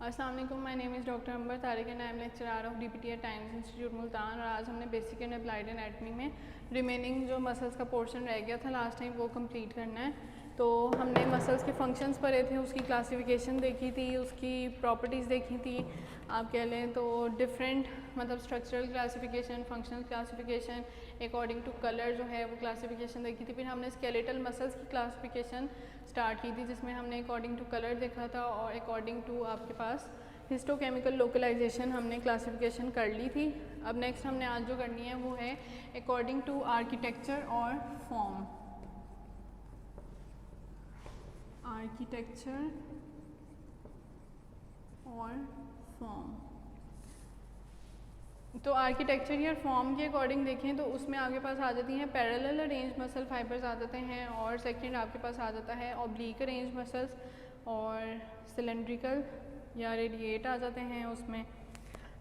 अस्सलाम वालेकुम, my name is doctor Ambar Tariq and I am lecturer of DPT at Times Institute Multan. और आज हमने बेसिक एंड अप्लाइड एनाटमी में रिमेनिंग जो मसल्स का पोर्शन रह गया था लास्ट टाइम वो कंप्लीट करना है। तो हमने मसल्स के फंक्शंस पढ़े थे, उसकी क्लासिफिकेशन देखी थी, उसकी प्रॉपर्टीज़ देखी थी, आप कह लें तो डिफरेंट मतलब structural classification, functional classification, according to colour जो है वो क्लासिफिकेशन देखी थी। फिर हमने स्केलेटल मसल्स की क्लासिफिकेशन स्टार्ट की थी जिसमें हमने अकॉर्डिंग टू कलर देखा था और अकॉर्डिंग टू आपके पास हिस्टोकेमिकल लोकलाइजेशन हमने क्लासिफिकेशन कर ली थी। अब नेक्स्ट हमने आज जो करनी है वो है अकॉर्डिंग टू आर्किटेक्चर और फॉर्म। आर्किटेक्चर और फॉर्म, तो आर्किटेक्चर या फॉर्म के अकॉर्डिंग देखें तो उसमें आपके पास आ जाती हैं पैरेलल अरेंज मसल फाइबर्स आ जाते हैं और सेकंड आपके पास आ जाता है ऑब्लिक अरेंज मसल्स और सिलेंड्रिकल या रेडिएट आ जाते हैं उसमें।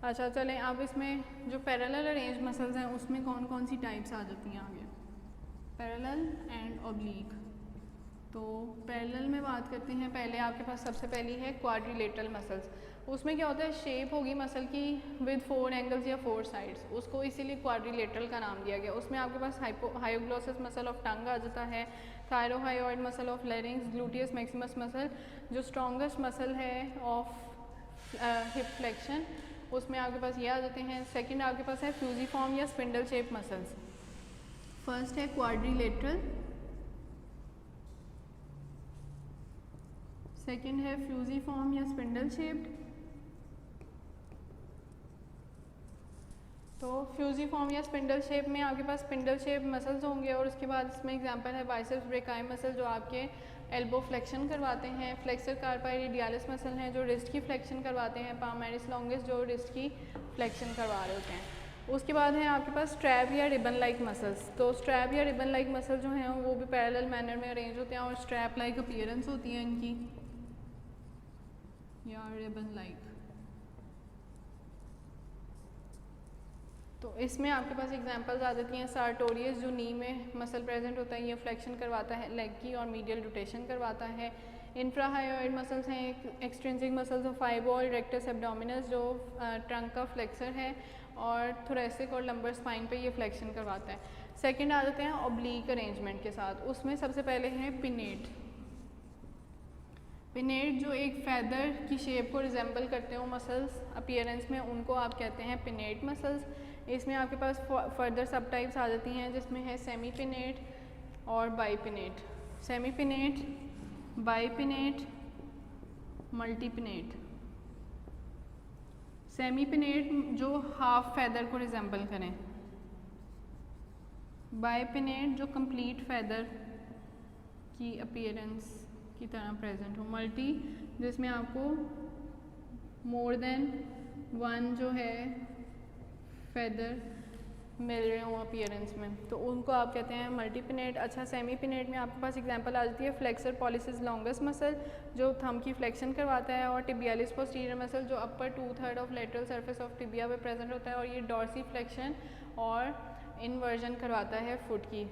अच्छा चलें, अब इसमें जो पैरेलल अरेंज मसल्स हैं उसमें कौन कौन सी टाइप्स आ जाती हैं आगे, पैरेलल एंड ऑब्लिक। तो पैरेलल में बात करते हैं, पहले आपके पास सबसे पहली है क्वाड्रिलेटरल मसल्स। उसमें क्या होता है, शेप होगी मसल की विद 4 एंगल्स या 4 साइड्स, उसको इसीलिए क्वाड्रिलेटरल का नाम दिया गया। उसमें आपके पास हायोग्लोसस मसल ऑफ टंग आ जाता है, thyrohyoid muscle of larynx, gluteus maximus muscle जो स्ट्रॉन्गेस्ट मसल है ऑफ हिप फ्लेक्शन, उसमें आपके पास ये आ जाते हैं। सेकेंड आपके पास है फ्यूजिफॉर्म या स्पिंडल शेप मसल्स। फर्स्ट है क्वाड्रिलेटरल, सेकेंड है फ्यूजिफॉर्म या स्पिंडल शेप्ड। तो फ्यूजिफॉर्म या स्पिंडल शेप में आपके पास स्पिंडल शेप मसल्स होंगे और उसके बाद इसमें एग्जांपल है बाइसेप्स ब्रेकाई मसल जो आपके एल्बो फ्लेक्शन करवाते हैं, फ्लेक्सर कार्पाई रेडियालिस मसल हैं जो रिस्ट की फ्लेक्शन करवाते हैं, पामारिस लॉन्गिस जो रिस्ट की फ्लेक्शन करवा रहे होते हैं। उसके बाद है आपके पास स्ट्रैप या रिबन लाइक मसल्स। तो स्ट्रैप या रिबन लाइक मसल जो हैं वो भी पैरेलल मैनर में अरेंज होते हैं और स्ट्रैप लाइक अपीयरेंस होती है इनकी या रिबन लाइक। तो इसमें आपके पास एग्जांपल्स आ जाती हैं सार्टोरियस जो नी में मसल प्रेजेंट होता है, ये फ्लेक्शन करवाता है लेग की और मीडियल रोटेशन करवाता है। इंफ्राहायोइड मसल्स हैं extrinsic muscles of fibroid rectus abdominis जो ट्रंक का फ्लेक्सर है और थोरेसिक और लंबर स्पाइन पे ये फ्लेक्शन करवाता है। सेकंड आ जाते हैं ऑब्लिक अरेंजमेंट के साथ, उसमें सबसे पहले है पिनेट। पिनेट जो एक फैदर की शेप को रिजेंबल करते हो मसल्स अपीयरेंस में, उनको आप कहते हैं पिनेट मसल्स। इसमें आपके पास फर्दर सब टाइप्स आ जाती हैं जिसमें है सेमी पिनेट और bipinnate. Semi pinnate, bipinnate, multipinnate. Semi pinnate जो हाफ फैदर को रिजेंबल करें, बाईपिनेट जो कंप्लीट फैदर की अपीयरेंस की तरह प्रेजेंट हो, मल्टी जिसमें आपको मोर देन वन जो है फेदर मिल रहे हों अपीयरेंस में, तो उनको आप कहते हैं मल्टीपिनेट। अच्छा, सेमी पिनेट में आपके पास एग्जांपल आ जाती है फ्लेक्सर पॉलिसिस लॉन्गेस्ट मसल जो थंब की फ्लेक्शन करवाता है और टिबियालिस पोस्टीरियर मसल जो अपर 2/3 of lateral surface of tibia पे प्रेजेंट होता है और ये डॉर्सी फ्लेक्शन और इन्वर्जन करवाता है फुट की।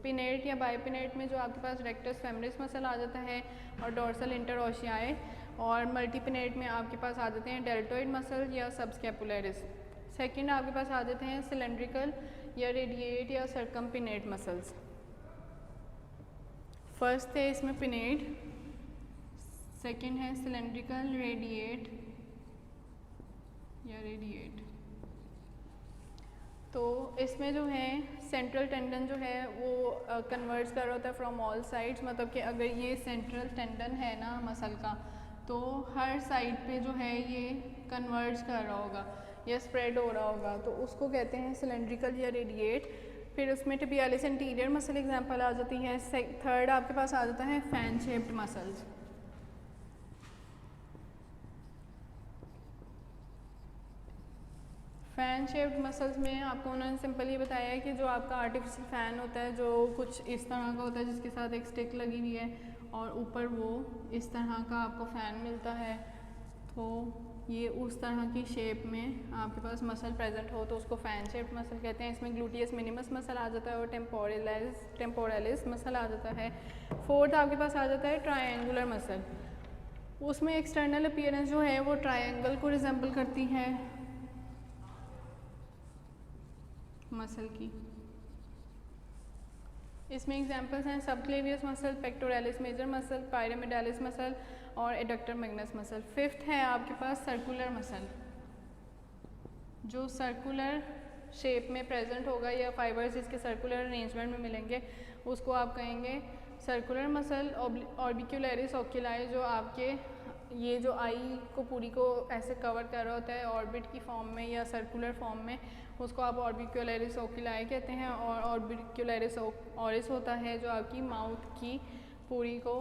पिनेट या बाईपिनेट में जो आपके पास रेक्टस फेमरिस मसल आ जाता है और डोर्सल इंटरओशियाई, और मल्टीपिनेट में आपके पास आ जाते हैं डेल्टोइड मसल या सबस्कैपुलरिस। सेकंड आपके पास आ जाते हैं सिलेंड्रिकल या रेडिएट या सर्कमपिनेट मसल्स। फर्स्ट है इसमें पिनेट, सेकंड है सिलेंड्रिकल, रेडिएट या रेडिएट। तो इसमें जो है सेंट्रल टेंडन जो है वो कन्वर्ज कर रहा होता है फ्रॉम ऑल साइड्स, मतलब कि अगर ये सेंट्रल टेंडन है ना मसल का तो हर साइड पे जो है ये कन्वर्ज कर रहा होगा या स्प्रेड हो रहा होगा, तो उसको कहते हैं सिलेंड्रिकल या रेडिएट। फिर उसमें टिबियालिस एंटीरियर मसल एग्जांपल आ जाती है। थर्ड आपके पास आ जाता है fan shaped muscles. Fan shaped muscles में आपको उन्होंने सिंपल ये बताया है कि जो आपका आर्टिफिशियल फ़ैन होता है जो कुछ इस तरह का होता है जिसके साथ एक स्टिक लगी हुई है और ऊपर वो इस तरह का आपको फ़ैन मिलता है, तो ये उस तरह की शेप में आपके पास मसल प्रेजेंट हो तो उसको फ़ैन शेप्ड मसल कहते हैं। इसमें ग्लूटियस मिनिमस मसल आ जाता है और टेम्पोरलिस मसल आ जाता है। फोर्थ आपके पास आ जाता है ट्रायंगुलर मसल। उसमें एक्सटर्नल अपीयरेंस जो है वो ट्रायंगल को रिजेंबल करती है मसल की। इसमें एग्जांपल्स हैं subclavius muscle, pectoralis major muscle, pyramidalis muscle और एडक्टर मैग्नस मसल। फिफ्थ है आपके पास सर्कुलर मसल, जो सर्कुलर शेप में प्रेजेंट होगा या फाइबर्स जिसके सर्कुलर अरेंजमेंट में मिलेंगे उसको आप कहेंगे सर्कुलर मसल। ऑर्बिक्यूलरिस ओक्यूलाई, जो आपके ये जो आई को पूरी को ऐसे कवर कर रहा होता है ऑर्बिट की फॉर्म में या सर्कुलर फॉर्म में, उसको आप ऑर्बिक्यूलरिस ओक्यूलाई कहते हैं। और ऑर्बिक्यूलरिस ऑरिस होता है जो आपकी माउथ की पूरी को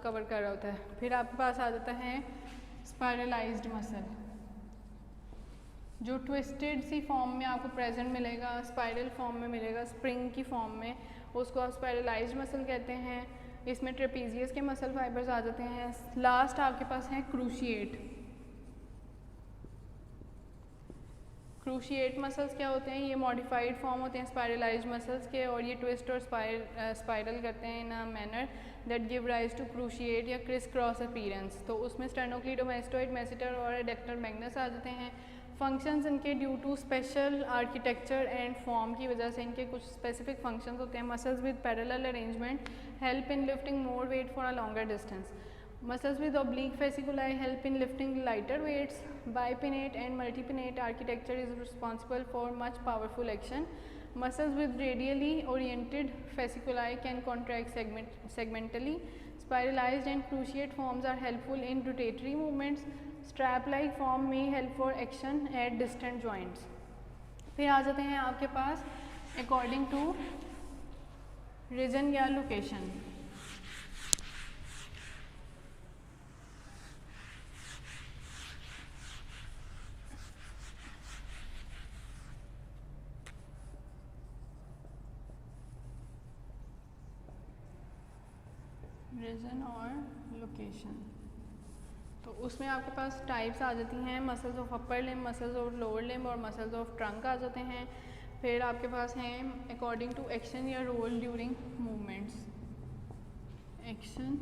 कवर कर रहा होता है। फिर आपके पास आ जाता है स्पायरलाइज्ड मसल, जो ट्विस्टेड सी फॉर्म में आपको प्रेजेंट मिलेगा, स्पाइरल फॉर्म में मिलेगा, स्प्रिंग की फॉर्म में, उसको आप स्पायरलाइज्ड मसल कहते हैं। इसमें ट्रेपीजियस के मसल फाइबर्स आ जाते हैं। लास्ट आपके पास है क्रूशिएट। क्रूशिएट मसल्स क्या होते हैं? ये मॉडिफाइड फॉर्म होते हैं स्पायरलाइज्ड मसल्स के, और ये ट्विस्ट और स्पाइरल करते हैं in a manner that give rise to cruciate या क्रिस क्रॉस अपीयरेंस। तो उसमें स्टेनोक्लीडोमास्टोइड, मेसिटर और एडेक्टर मैग्नस आ जाते हैं। फंक्शंस इनके due to special architecture and form की वजह से इनके कुछ स्पेसिफिक फंक्शंस होते हैं। Muscles with parallel arrangement help in lifting more weight for a longer distance. Muscles with oblique fasciculi help in lifting lighter weights. Bipinnate and multipinnate architecture is responsible for much powerful action. Muscles with radially oriented fasciculi can contract segmentally. Spiralized and cruciate forms are helpful in rotatory movements. Strap-like form may help for action at distant joints. फिर आ जाते हैं आपके पास according to region या location. Reason और location, तो उसमें आपके पास types आ जाती हैं muscles of upper limb, muscles of lower limb और मसल्स ऑफ ट्रंक आ जाते हैं। फिर आपके पास हैं अकॉर्डिंग टू एक्शन या रोल ड्यूरिंग मूवमेंट्स, एक्शन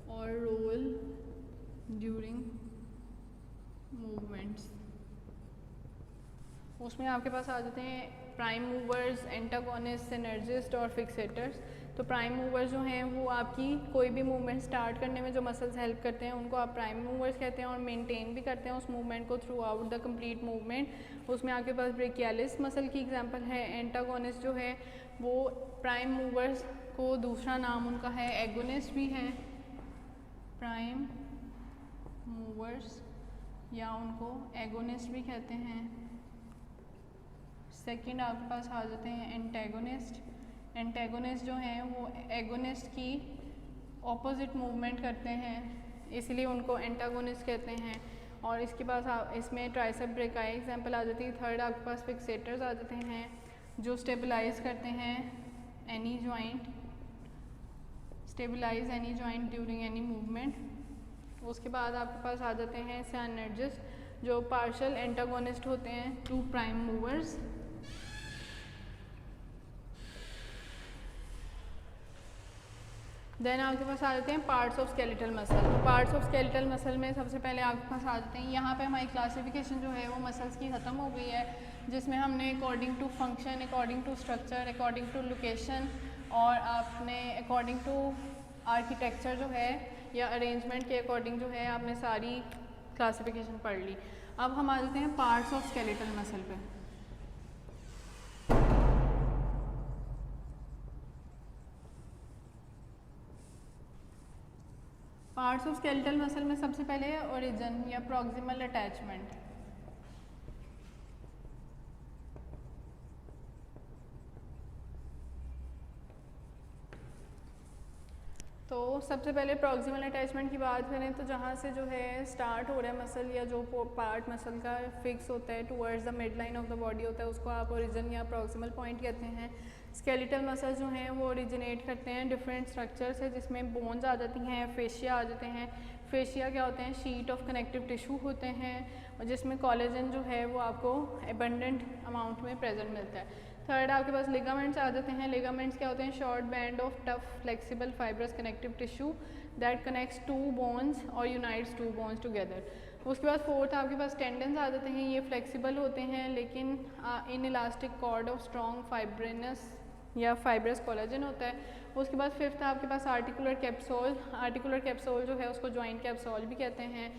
और रोल ड्यूरिंग मूवमेंट्स। उसमें आपके पास आ जाते हैं प्राइम मूवर्स, एंटागोनिस्ट, सिनर्जिस्ट और फिक्सेटर्स। तो प्राइम मूवर्स जो हैं वो आपकी कोई भी मूवमेंट स्टार्ट करने में जो मसल्स हेल्प करते हैं उनको आप प्राइम मूवर्स कहते हैं, और मेंटेन भी करते हैं उस मूवमेंट को through out the complete movement. उसमें आपके पास ब्रेकियालिस मसल की एग्जांपल है। एंटागोनिस्ट जो है वो प्राइम मूवर्स को दूसरा नाम उनका है एगोनिस्ट भी है, प्राइम मूवर्स या उनको एगोनिस्ट भी कहते हैं। सेकंड आपके पास आ जाते हैं एंटेगोनिस्ट। एंटेगोनिस्ट जो हैं वो एगोनिस्ट की ऑपोजिट मूवमेंट करते हैं, इसलिए उनको एंटागोनिस्ट कहते हैं। और इसके पास इसमें ट्राइसेप ब्रेकाई एग्जांपल आ जाती है। थर्ड आपके पास फिक्सेटर्स आ जाते हैं जो स्टेबलाइज करते हैं any joint, stabilise any joint during any movement. उसके बाद आपके पास आ जाते हैं सिनर्जिस्ट जो पार्शियल एंटागोनिस्ट होते हैं टू प्राइम मूवर्स। देन आपके पास आ जाते हैं पार्ट्स ऑफ स्केलेटल मसल। तो पार्ट्स ऑफ स्केलेटल मसल में सबसे पहले आपके पास आ जाते हैं, यहाँ पे हमारी क्लासिफिकेशन जो है वो मसल्स की ख़त्म हो गई है, जिसमें हमने according to function, according to structure, according to location और आपने अकॉर्डिंग टू आर्किटेक्चर जो है या अरेंजमेंट के अकॉर्डिंग जो है आपने सारी क्लासिफिकेशन पढ़ ली। अब हम आ जाते हैं पार्ट्स ऑफ स्केलेटल मसल पे। पार्ट्स ऑफ स्केलेटल मसल में सबसे पहले है ओरिजिन या प्रॉक्सिमल अटैचमेंट। तो सबसे पहले प्रॉक्सिमल अटैचमेंट की बात करें तो जहाँ से जो है स्टार्ट हो रहा है मसल या जो पार्ट मसल का फिक्स होता है towards the mid line of the body होता है उसको आप ओरिजिन या प्रॉक्सिमल पॉइंट कहते हैं। स्केलेटल मसल जो हैं वो ओरिजिनेट करते हैं डिफरेंट स्ट्रक्चर से, जिसमें बोन्स आ जाती हैं, फेशिया आ जाते हैं। फेशिया क्या होते हैं? शीट ऑफ कनेक्टिव टिश्यू होते हैं और जिसमें कोलेजन जो है वो आपको एबंडेंट अमाउंट में प्रेजेंट मिलता है। थर्ड आपके पास लिगामेंट्स आ जाते हैं। लिगामेंट्स क्या होते हैं? Short band of tough flexible fibrous connective tissue that connects to bones और यूनाइट्स टू बोन्स टुगेदर। उसके बाद फोर्थ आपके पास टेंडन्स आ जाते हैं, ये फ्लेक्सिबल होते हैं लेकिन inelastic cord of strong fibrinous या फाइब्रस कोलेजन होता है। उसके बाद फिफ्थ आपके पास आर्टिकुलर कैप्सूल, आर्टिकुलर कैप्सूल जो है उसको जॉइंट कैप्सूल भी कहते हैं।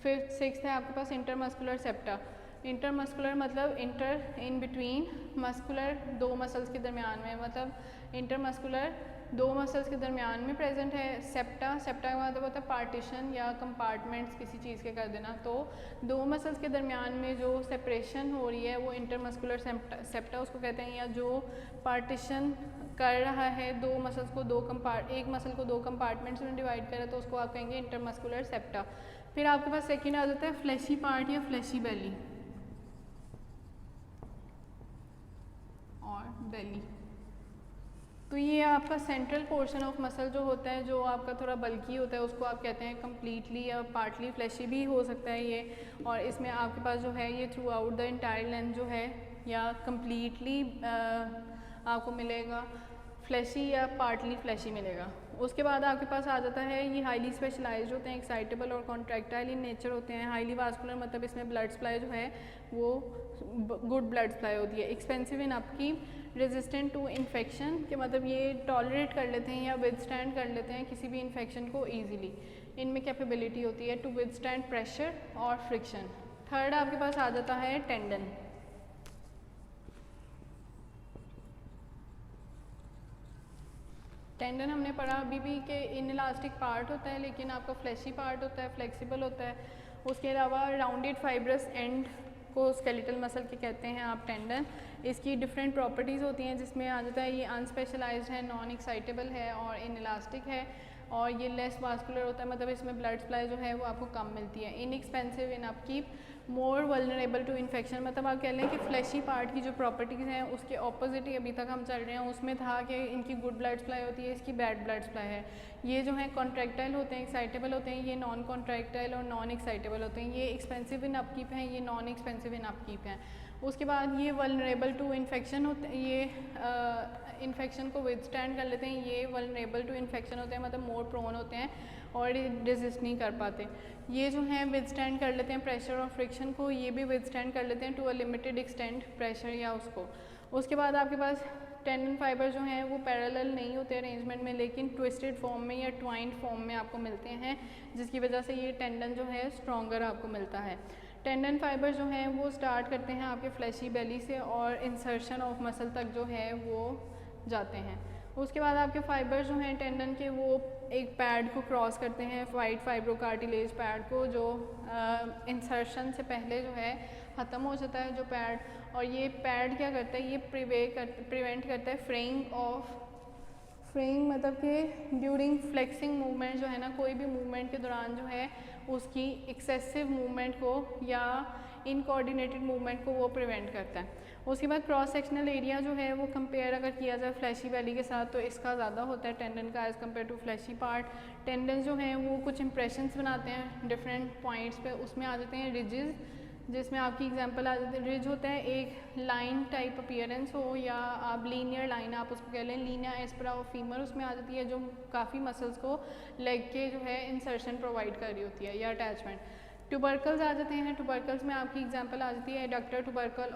फिफ्थ सिक्स्थ है आपके पास इंटरमस्कुलर सेप्टा। इंटरमस्कुलर मतलब इंटर इन बिटवीन, मस्कुलर दो मसल्स के दरमियान में, मतलब इंटरमस्कुलर दो मसल्स के दरमियान में प्रेजेंट है। सेप्टा, सेप्टा का मतलब होता है पार्टीशन या कंपार्टमेंट्स किसी चीज़ के कर देना, तो दो मसल्स के दरमियान में जो सेपरेशन हो रही है वो इंटरमस्कुलर सेप्टा उसको कहते हैं, या जो पार्टीशन कर रहा है दो मसल्स को एक मसल को दो कंपार्टमेंट्स में डिवाइड करे तो उसको आप कहेंगे इंटरमस्कुलर सेप्टा। फिर आपके पास सेकेंड आ जाता है फ्लैशी पार्ट या फ्लैशी बेली और बेली। तो ये आपका सेंट्रल पोर्शन ऑफ मसल जो होता है, जो आपका थोड़ा बल्की होता है, उसको आप कहते हैं कम्प्लीटली या पार्टली फ्लैशी भी हो सकता है ये। और इसमें आपके पास जो है ये through out the entire length जो है या कम्प्लीटली आपको मिलेगा फ्लैशी या पार्टली फ्लैशी मिलेगा। उसके बाद आपके पास आ जाता है ये हाईली स्पेशलाइज्ड होते हैं, एक्साइटेबल और कॉन्ट्रैक्टाइल इन नेचर होते हैं। हाईली वास्कुलर मतलब इसमें ब्लड सप्लाई जो है वो गुड ब्लड सप्लाई होती है। एक्सपेंसिव इन आपकी रेजिस्टेंट टू इन्फेक्शन के मतलब ये टॉलरेट कर लेते हैं या विदस्टैंड कर लेते हैं किसी भी इन्फेक्शन को ईजिली। इनमें कैपेबिलिटी होती है टू विदस्टैंड प्रेशर और फ्रिक्शन। थर्ड आपके पास आ जाता है टेंडन। टेंडन हमने पढ़ा अभी भी कि इनइलास्टिक पार्ट होता है लेकिन आपका फ्लैशी पार्ट होता है, फ्लेक्सिबल होता है। उसके अलावा राउंडेड फाइब्रस एंड को स्केलेटल मसल के कहते हैं आप टेंडन। इसकी डिफरेंट प्रॉपर्टीज़ होती हैं जिसमें आ जाता है ये अनस्पेशलाइज्ड है, नॉन एक्साइटेबल है और इनइलास्टिक है, और ये लेस वास्कुलर होता है मतलब इसमें ब्लड सप्लाई जो है वो आपको कम मिलती है। इनएक्सपेंसिव इन आपकी मोर वल्नरेबल टू इन्फेक्शन, मतलब आप कह लें कि फ्लैशी पार्ट की जो प्रॉपर्टीज़ हैं उसके ऑपोजिट ही अभी तक हम चल रहे हैं। उसमें था कि इनकी गुड ब्लड सप्लाई होती है, इसकी बैड ब्लड सप्लाई है। ये जो है कॉन्ट्रैक्टाइल होते हैं, एक्साइटेबल होते हैं, ये नॉन कॉन्ट्रैक्टाइल और नॉन एक्साइटेबल होते हैं। ये एक्सपेंसिव इन अपकीप हैं, ये नॉन एक्सपेंसिव इन अपकीप हैं। उसके बाद ये वल्नरेबल टू इन्फेक्शन होते हैं, ये इन्फेक्शन को विदस्टैंड कर लेते हैं। ये वल्नरेबल टू इन्फेक्शन होते हैं मतलब मोर प्रोन होते हैं और रेजिस्ट नहीं कर पाते। ये जो हैं विदस्टैंड कर लेते हैं प्रेशर और फ्रिक्शन को, ये भी विदस्टैंड कर लेते हैं to a limited extent pressure या उसको। उसके बाद आपके पास टेंडन फाइबर जो हैं वो पैरेलल नहीं होते अरेंजमेंट में लेकिन ट्विस्टेड फॉर्म में या ट्वाइंड फॉर्म में आपको मिलते हैं, जिसकी वजह से ये टेंडन जो है स्ट्रॉन्गर आपको मिलता है। टेंडन फाइबर जो हैं वो स्टार्ट करते हैं आपके फ्लैशी बेली से और इंसर्शन ऑफ मसल तक जो है वो जाते हैं। उसके बाद आपके फाइबर जो हैं टेंडन के वो एक पैड को क्रॉस करते हैं, वाइट फाइब्रोकार्टिलेज पैड को, जो इंसर्शन से पहले जो है ख़त्म हो जाता है जो पैड। और ये पैड क्या करता है, ये प्रिवेंट करता है फ्रेइंग मतलब कि ड्यूरिंग फ्लेक्सिंग मूवमेंट जो है ना, कोई भी मूवमेंट के दौरान जो है उसकी एक्सेसिव मूवमेंट को या इनकोऑर्डिनेटेड मूवमेंट को वो प्रिवेंट करता है। उसके बाद क्रॉस सेक्शनल एरिया जो है वो कंपेयर अगर किया जाए फ्लैशी बेली के साथ तो इसका ज़्यादा होता है टेंडन का as compare to fleshy part. Tendon जो हैं वो कुछ इंप्रेशंस बनाते हैं डिफरेंट पॉइंट्स पे, उसमें आ जाते हैं रिजेस, जिसमें आपकी एग्जांपल आ जाती है। रिज होता है एक लाइन टाइप अपीयरेंस हो या आप लीनियर लाइन आप उसको कह लें, लीनिया एस्परा ऑफ फीमर उसमें आ जाती है जो काफ़ी मसल्स को लेग के जो है इंसर्शन प्रोवाइड कर रही होती है या अटैचमेंट। ट्यूबरकल्स आ जाते हैं, ट्यूबरकल्स में आपकी एग्जांपल आ जाती है एडक्टर ट्यूबरकल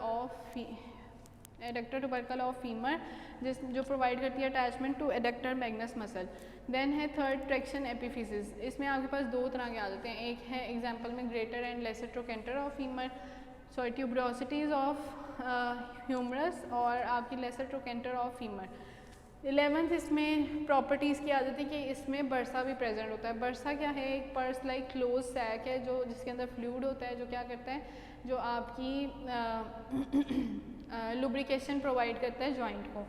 ऑफ फीमर जो प्रोवाइड करती है attachment to adductor magnus muscle. Then है थर्ड ट्रैक्शन एपिफिसिस, इसमें आपके पास दो तरह के आ जाते हैं, एक है एग्जांपल में greater and lesser trochanter of femur, sorry tuberosities of humerus और आपकी laser trochanter of femur. 11th इसमें प्रॉपर्टीज़ की आ जाती है कि इसमें बर्सा भी प्रेजेंट होता है। बर्सा क्या है, एक पर्स लाइक क्लोज सैक है जो जिसके अंदर फ्लूइड होता है, जो क्या करता है, जो आपकी लुब्रिकेशन प्रोवाइड करता है जॉइंट को।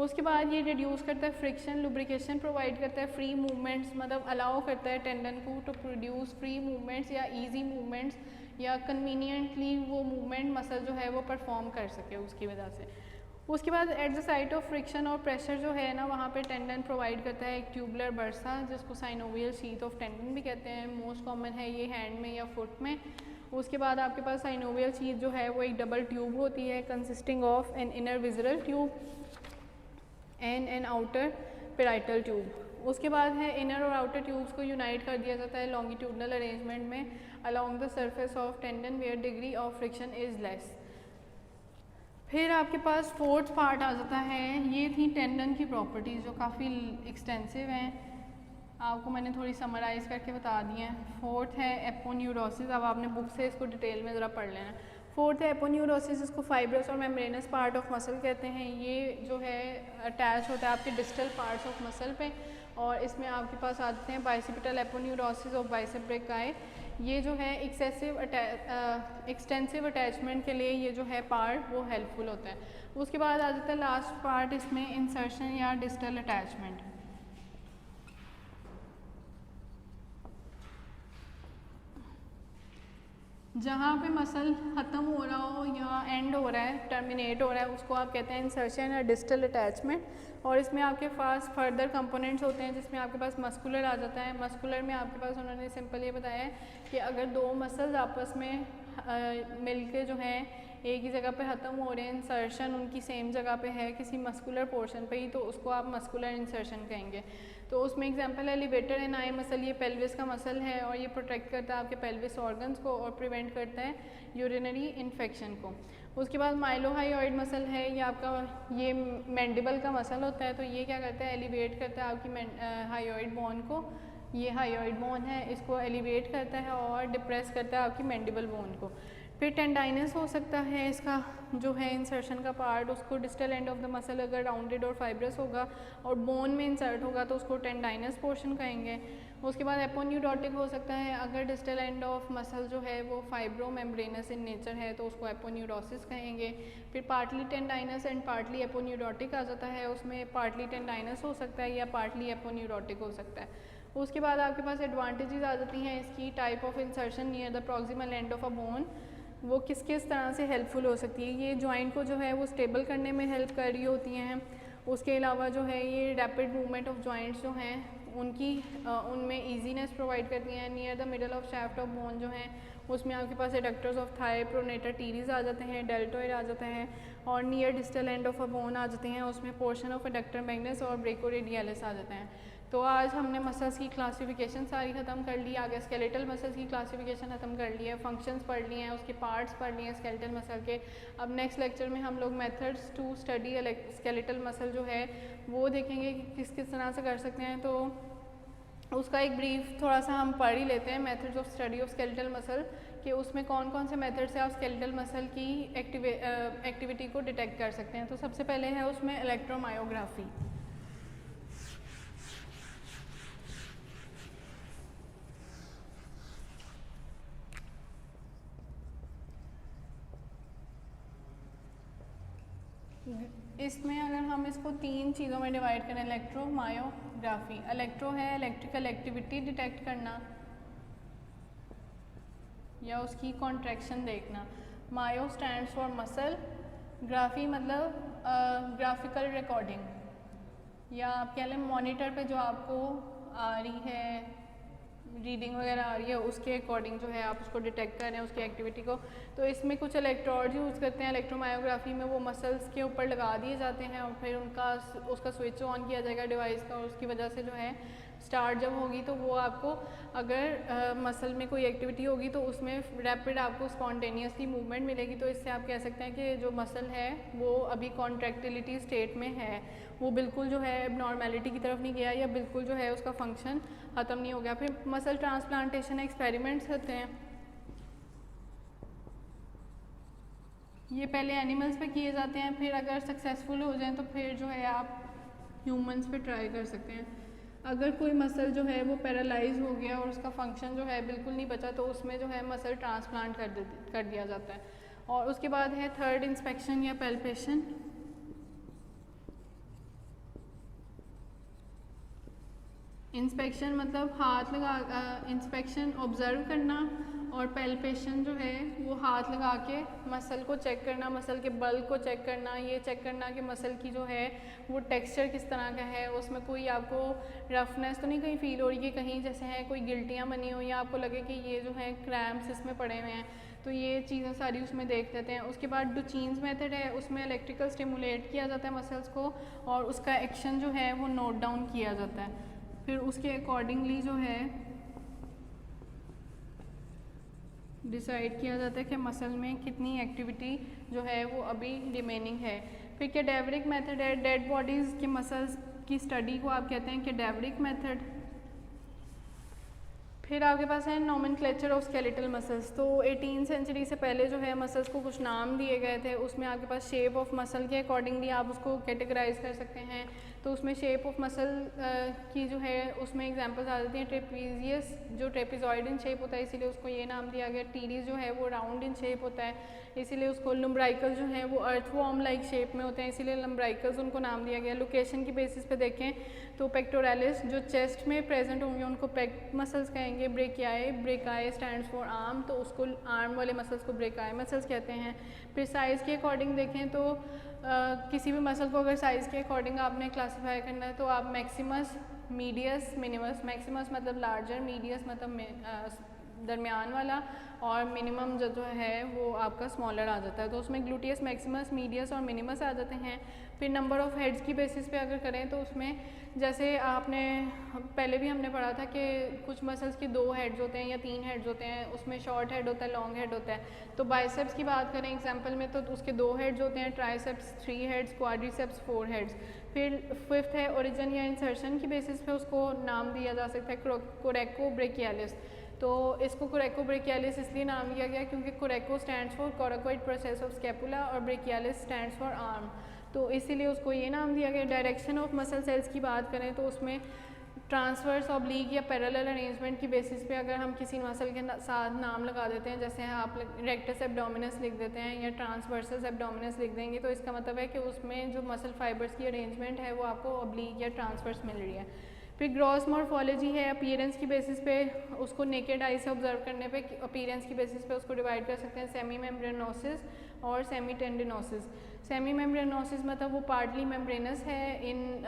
उसके बाद ये रिड्यूस करता है फ्रिक्शन, लुब्रिकेशन प्रोवाइड करता है, फ्री मूवमेंट्स मतलब अलाउ करता है टेंडन को टू प्रोड्यूस फ्री मूवमेंट्स या इजी मूवमेंट्स या कन्वीनियंटली वो मूवमेंट मसल जो है वो परफॉर्म कर सके उसकी वजह से। उसके बाद at the site of friction और प्रेशर जो है ना, वहाँ पे टेंडन प्रोवाइड करता है एक ट्यूबुलर बर्सा जिसको साइनोवियल शीथ ऑफ टेंडन भी कहते हैं। मोस्ट कॉमन है ये हैंड में या फुट में। उसके बाद आपके पास साइनोवियल शीथ जो है वो एक डबल ट्यूब होती है consisting of an inner visceral tube and an outer parietal tube. उसके बाद है इनर और आउटर ट्यूब्स को यूनाइट कर दिया जाता है लॉन्गिट्यूडनल अरेंजमेंट में along the surface of tendon where degree of friction is less. फिर आपके पास फोर्थ पार्ट आ जाता है, ये थी टेंडन की प्रॉपर्टीज़ जो काफ़ी एक्सटेंसिव हैं, आपको मैंने थोड़ी समराइज़ करके बता दी हैं। फोर्थ है एपोन्यूरोसिस, अब आपने बुक से इसको डिटेल में ज़रा पढ़ लेना। फोर्थ है एपोन्यूरोसिस, इसको फाइब्रस और मेम्ब्रेनस पार्ट ऑफ मसल कहते हैं। ये जो है अटैच होता है आपके डिस्टल पार्ट्स ऑफ मसल पे, और इसमें आपके पास आते हैं bicipital aponeurosis of bicep brachii. ये जो है एक्सटेंसिव अटैचमेंट के लिए ये जो है पार्ट वो हेल्पफुल होता है। उसके बाद आ जाता है लास्ट पार्ट इसमें इंसर्शन या डिस्टल अटैचमेंट। जहाँ पे मसल ख़त्म हो रहा हो या एंड हो रहा है, टर्मिनेट हो रहा है, उसको आप कहते हैं इंसर्शन या डिस्टल अटैचमेंट। और इसमें आपके पास फर्दर कंपोनेंट्स होते हैं जिसमें आपके पास मस्कुलर आ जाता है। मस्कुलर में आपके पास उन्होंने सिंपल ये बताया है कि अगर दो मसल्स आपस में मिलके जो है एक ही जगह पे ख़त्म हो रहे हैं, इंसर्शन उनकी सेम जगह पे है किसी मस्कुलर पोर्शन पे ही, तो उसको आप मस्कुलर इंसर्शन कहेंगे। तो उसमें एग्जांपल है लिवेटर एंड आई मसल, ये पेल्विस का मसल है और ये प्रोटेक्ट करता है आपके पेल्विस ऑर्गन्स को और प्रिवेंट करता है यूरिनरी इन्फेक्शन को। उसके बाद माइलोहायोइड मसल है, ये आपका ये मैंडिबल का मसल होता है, तो ये क्या करता है एलिवेट करता है आपकी हायोइड बोन को। ये हायोइड बोन है, इसको एलिवेट करता है और डिप्रेस करता है आपकी मैंडिबल बोन को। फिर टेंडाइनस हो सकता है इसका जो है इंसर्शन का पार्ट, उसको distal end of the muscle अगर राउंडेड और फाइब्रस होगा और बोन में इंसर्ट होगा तो उसको टेंडाइनस पोर्शन कहेंगे। उसके बाद एपोन्यूरोटिक हो सकता है, अगर डिस्टल एंड ऑफ मसल जो है वो फाइब्रो मेम्ब्रेनस इन नेचर है तो उसको एपोन्यूरोसिस कहेंगे। फिर पार्टली टेंडाइनस एंड पार्टली एपोन्यूरोटिक आ जाता है, उसमें पार्टली टेंडाइनस हो सकता है या पार्टली एपोन्यूरोटिक हो सकता है। उसके बाद आपके पास एडवांटेजेस आ जाती हैं इसकी, type of insertion near the proximal and of a bone, वो किस किस तरह से हेल्पफुल हो सकती है। ये जॉइंट को जो है वो स्टेबल करने में हेल्प कर रही होती हैं। उसके अलावा जो है ये रैपिड मूवमेंट ऑफ जॉइंट्स जो हैं उनमें ईजीनेस प्रोवाइड करती हैं। Near the middle of shaft of bone जो है उसमें आपके पास adductors of thigh, pronator teres आ जाते हैं, डेल्टोइड आ जाते हैं, और near distal end of a bone आ जाते हैं, उसमें पोर्शन ऑफ एडक्टर मैग्नस और ब्रेकोरेडियलिस आ जाते हैं। तो आज हमने मसल्स की क्लासिफिकेशन सारी ख़त्म कर ली, आगे स्केलेटल मसल्स की क्लासिफिकेशन ख़त्म कर ली है, फंक्शंस पढ़ लिए हैं, उसके पार्ट्स पढ़ लिए हैं स्केलेटल मसल के। अब नेक्स्ट लेक्चर में हम लोग methods to study skeletal muscle जो है वो देखेंगे कि किस किस तरह से कर सकते हैं। तो उसका एक ब्रीफ थोड़ा सा हम पढ़ ही लेते हैं, methods of study of skeletal muscle, कि उसमें कौन कौन से मेथड से आप स्केलेटल मसल की एक्टिविटी को डिटेक्ट कर सकते हैं। तो सबसे पहले है उसमें इलेक्ट्रोमायोग्राफी। इसमें अगर हम इसको तीन चीज़ों में डिवाइड करें, इलेक्ट्रोमायोग्राफी, इलेक्ट्रो है इलेक्ट्रिकल एक्टिविटी डिटेक्ट करना या उसकी कॉन्ट्रैक्शन देखना, मायो स्टैंड्स फॉर मसल, ग्राफी मतलब ग्राफिकल रिकॉर्डिंग, या आप कह लें मॉनिटर पे जो आपको आ रही है रीडिंग वगैरह आ रही है उसके अकॉर्डिंग जो है आप उसको डिटेक्ट कर रहे हैं उसकी एक्टिविटी को। तो इसमें कुछ इलेक्ट्रोड यूज़ करते हैं इलेक्ट्रोमायोग्राफी में, वो मसल्स के ऊपर लगा दिए जाते हैं और फिर उसका स्विच ऑन किया जाएगा डिवाइस का, और उसकी वजह से जो है स्टार्ट जब होगी तो वो आपको अगर मसल में कोई एक्टिविटी होगी तो उसमें रैपिड आपको स्पॉन्टेनियसली मूवमेंट मिलेगी। तो इससे आप कह सकते हैं कि जो मसल है वो अभी कॉन्ट्रैक्टिलिटी स्टेट में है, वो बिल्कुल जो है नॉर्मेलिटी की तरफ नहीं गया या बिल्कुल जो है उसका फंक्शन ख़त्म नहीं हो गया। फिर मसल ट्रांसप्लांटेशन एक्सपेरिमेंट्स होते हैं, ये पहले एनिमल्स पे किए जाते हैं, फिर अगर सक्सेसफुल हो जाएं तो फिर जो है आप ह्यूमंस पे ट्राई कर सकते हैं। अगर कोई मसल जो है वो पैरालाइज हो गया और उसका फंक्शन जो है बिल्कुल नहीं बचा तो उसमें जो है मसल ट्रांसप्लांट कर दिया जाता है। और उसके बाद है थर्ड इंस्पेक्शन या पैल्पेशन। इंस्पेक्शन मतलब हाथ लगा, इंस्पेक्शन ऑब्जर्व करना, और पैल्पेशन जो है वो हाथ लगा के मसल को चेक करना, मसल के बल को चेक करना, ये चेक करना कि मसल की जो है वो टेक्सचर किस तरह का है, उसमें कोई आपको रफनेस तो नहीं कहीं फील हो रही है, कहीं जैसे है कोई गिल्टियाँ बनी हो या आपको लगे कि ये जो है क्रैम्प्स इसमें पड़े हुए हैं, तो ये चीज़ें सारी उसमें देख लेते हैं। उसके बाद डुचीन्स मेथड है, उसमें इलेक्ट्रिकल स्टिमुलेट किया जाता है मसल्स को और उसका एक्शन जो है वो नोट डाउन किया जाता है। फिर उसके अकॉर्डिंगली जो है डिसाइड किया जाता है कि मसल में कितनी एक्टिविटी जो है वो अभी रिमेनिंग है। फिर कैडेवरिक मेथड है, डेड बॉडीज़ के मसल्स की स्टडी को आप कहते हैं कैडेवरिक मेथड। फिर आपके पास है नोमेनक्लेचर ऑफ स्केलेटल मसल्स। तो 18th सेंचुरी से पहले जो है मसल्स को कुछ नाम दिए गए थे, उसमें आपके पास शेप ऑफ मसल के अकॉर्डिंगली आप उसको कैटेगराइज कर सकते हैं। तो उसमें शेप ऑफ मसल की जो है उसमें एग्जांपल्स आ जाती हैं। ट्रेपीजियस जो ट्रेपीजॉइड इन शेप होता है इसीलिए उसको ये नाम दिया गया। टीरीज जो है वो राउंड इन शेप होता है इसीलिए उसको। लम्ब्राइकल जो है वो अर्थवॉर्म लाइक शेप में होते हैं इसीलिए लम्ब्राइकल्स उनको नाम दिया गया। लोकेशन की बेसिस पे देखें तो पेक्टोरालिस जो चेस्ट में प्रेजेंट होंगे उनको पेक्ट मसल्स कहेंगे। Brachii, brachii stands for arm, तो उसको आर्म वाले मसल्स को ब्रेकाई मसल्स कहते हैं। फिर साइज़ के अकॉर्डिंग देखें तो किसी भी मसल को अगर साइज़ के अकॉर्डिंग आपने क्लासीफाई करना है तो आप मैक्सिमस, मीडियस, मिनिमस। मैक्सिमस मतलब लार्जर, मीडियस मतलब दरमियान वाला, और मिनिमम जो है वो आपका स्मॉलर आ जाता है। तो उसमें ग्लूटियस मैक्सिमस, मीडियस और मिनिमस आ जाते हैं। फिर नंबर ऑफ़ हेड्स की बेसिस पे अगर करें तो उसमें जैसे आपने पहले भी हमने पढ़ा था कि कुछ मसल्स की 2 हेड्स होते हैं या 3 हेड्स होते हैं, उसमें शॉर्ट हेड होता है, लॉन्ग हेड होता है। तो बाइसेप्स की बात करें एग्जांपल में तो उसके 2 हेड्स होते हैं, ट्राइसेप्स 3 हेड्स, क्वाड्रिसेप्स 4 हेड्स। फिर 5th है ओरिजिन या इंसर्शन की बेसिस पे उसको नाम दिया जा सकता है कोरेको ब्रेकियालिस। तो इसको कोरेको ब्रेकियालिस इसलिए नाम दिया गया क्योंकि कोरेको stands for coracoid process of scapula और ब्रेकियालिस स्टैंड्स फॉर आर्म, तो इसीलिए उसको ये नाम दिया गया। डायरेक्शन ऑफ मसल सेल्स की बात करें तो उसमें ट्रांसवर्स, ऑब्लिक या पैरेलल अरेंजमेंट की बेसिस पे अगर हम किसी मसल के साथ नाम लगा देते हैं, जैसे आप रेक्टस एब्डोमिनस लिख देते हैं या ट्रांसवर्सस एब्डोमिनस लिख देंगे, तो इसका मतलब है कि उसमें जो मसल फाइबर्स की अरेंजमेंट है वो आपको ऑब्लिक या ट्रांसवर्स मिल रही है। फिर ग्रॉस मॉर्फोलॉजी है, अपीयरेंस की बेसिस पे उसको नेकेड आई से ऑब्जर्व करने पे अपीयरेंस की बेसिस पे उसको डिवाइड कर सकते हैं सेमी मेम्ब्रेनोसिस और सेमी टेंडिनोसिस। सेमी मेम्ब्रेनोसिस मतलब वो पार्टली मेम्ब्रेनस है इन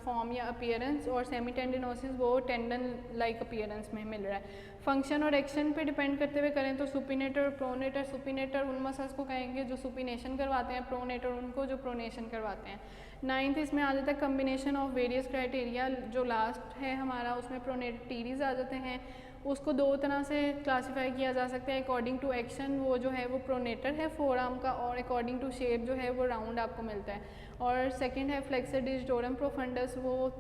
फॉर्म या अपीयरेंस, और सेमी टेंडिनोसिस वो टेंडन लाइक अपीयरेंस में मिल रहा है। फंक्शन और एक्शन पे डिपेंड करते हुए करें तो सुपिनेटर और प्रोनेटर। सुपिनेटर उन मसल्स को कहेंगे जो सुपिनेशन करवाते हैं, प्रोनेटर उनको जो प्रोनेशन करवाते हैं। 9th इसमें आ जाता है कम्बिनेशन ऑफ वेरियस क्राइटेरिया, जो लास्ट है हमारा उसमें प्रोनेटीरीज आ जाते हैं। उसको 2 तरह से क्लासीफाई किया जा सकता है अकॉर्डिंग टू एक्शन, वो जो है वो प्रोनेटर है 4 आर्म का, और अकॉर्डिंग टू शेप जो है वो राउंड आपको मिलता है। और सेकंड है फ्लेक्सर डिजिटोरम प्रोफंडस, वो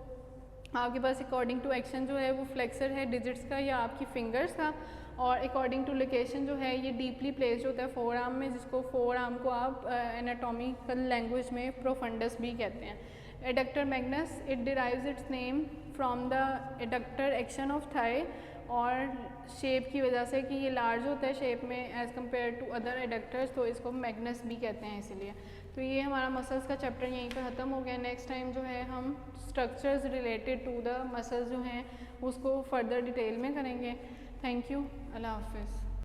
आपके पास अकॉर्डिंग टू एक्शन जो है वो फ्लेक्सर है डिजिट्स का या आपकी फिंगर्स का, और अकॉर्डिंग टू लोकेशन जो है ये डीपली प्लेस्ड होता है 4 आर्म में, जिसको 4 आर्म को आप एनाटॉमिकल लैंग्वेज में प्रोफंडस भी कहते हैं। Adductor Magnus, it derives it's name from the adductor action of thigh, और शेप की वजह से कि ये लार्ज होता है शेप में एज़ कम्पेयर टू अदर एडक्टर्स, तो इसको मैग्नस भी कहते हैं इसीलिए। तो ये हमारा मसल्स का चैप्टर यहीं पर ख़त्म हो गया। नेक्स्ट टाइम जो है हम structures related to the muscles जो हैं उसको फर्दर डिटेल में करेंगे। थैंक यू, अल्लाह हाफिज़।